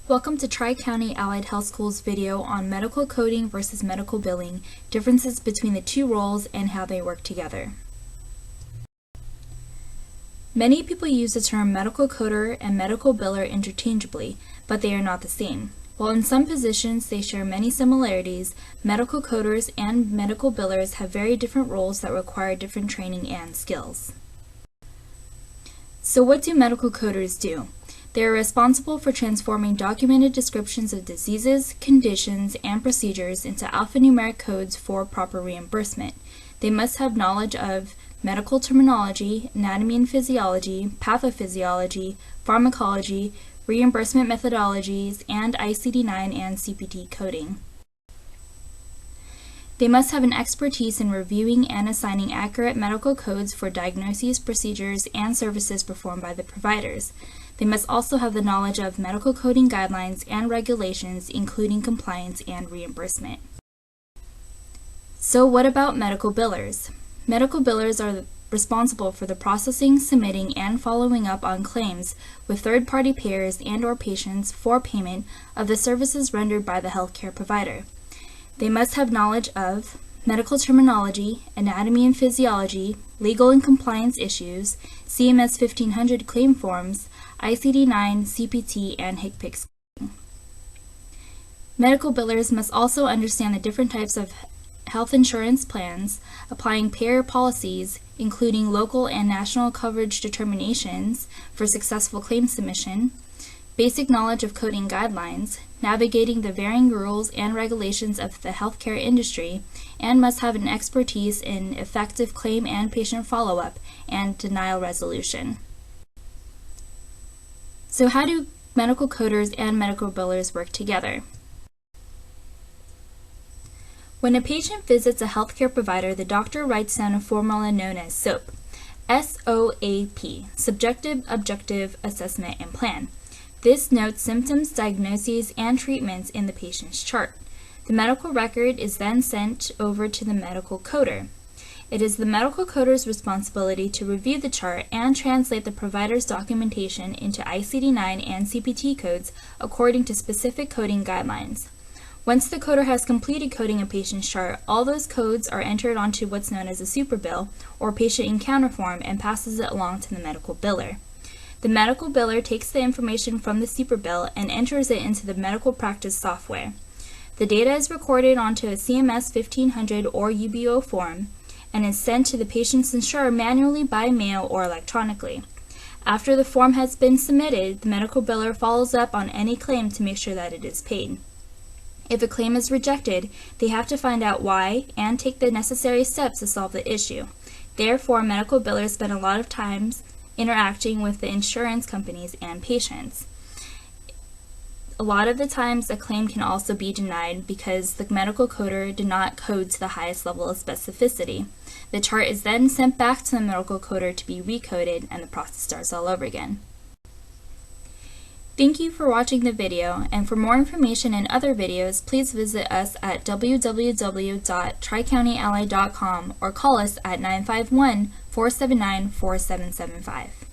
Welcome to Tri-County Allied Health School's video on medical coding versus medical billing, differences between the two roles and how they work together. Many people use the term medical coder and medical biller interchangeably, but they are not the same. While in some positions they share many similarities, medical coders and medical billers have very different roles that require different training and skills. So what do medical coders do? They are responsible for transforming documented descriptions of diseases, conditions, and procedures into alphanumeric codes for proper reimbursement. They must have knowledge of medical terminology, anatomy and physiology, pathophysiology, pharmacology, reimbursement methodologies, and ICD-9 and CPT coding. They must have an expertise in reviewing and assigning accurate medical codes for diagnoses, procedures, and services performed by the providers. They must also have the knowledge of medical coding guidelines and regulations, including compliance and reimbursement. So what about medical billers? Medical billers are responsible for the processing, submitting, and following up on claims with third-party payers and/or patients for payment of the services rendered by the healthcare provider. They must have knowledge of medical terminology, anatomy and physiology, legal and compliance issues, CMS 1500 claim forms, ICD-9, CPT, and HCPCS. Medical billers must also understand the different types of health insurance plans, applying payer policies, including local and national coverage determinations for successful claim submission, basic knowledge of coding guidelines, navigating the varying rules and regulations of the healthcare industry, and must have an expertise in effective claim and patient follow-up and denial resolution. So how do medical coders and medical billers work together? When a patient visits a healthcare provider, the doctor writes down a formula known as SOAP, S-O-A-P, Subjective Objective Assessment and Plan. This notes symptoms, diagnoses, and treatments in the patient's chart. The medical record is then sent over to the medical coder. It is the medical coder's responsibility to review the chart and translate the provider's documentation into ICD-9 and CPT codes according to specific coding guidelines. Once the coder has completed coding a patient's chart, all those codes are entered onto what's known as a superbill or patient encounter form and passes it along to the medical biller. The medical biller takes the information from the superbill and enters it into the medical practice software. The data is recorded onto a CMS 1500 or UBO form and is sent to the patient's insurer manually by mail or electronically. After the form has been submitted, the medical biller follows up on any claim to make sure that it is paid. If a claim is rejected, they have to find out why and take the necessary steps to solve the issue. Therefore, medical billers spend a lot of time interacting with the insurance companies and patients. A lot of the times, a claim can also be denied because the medical coder did not code to the highest level of specificity. The chart is then sent back to the medical coder to be recoded, and the process starts all over again. Thank you for watching the video, and for more information and other videos, please visit us at www.tricountyallied.com or call us at 951-479-4775.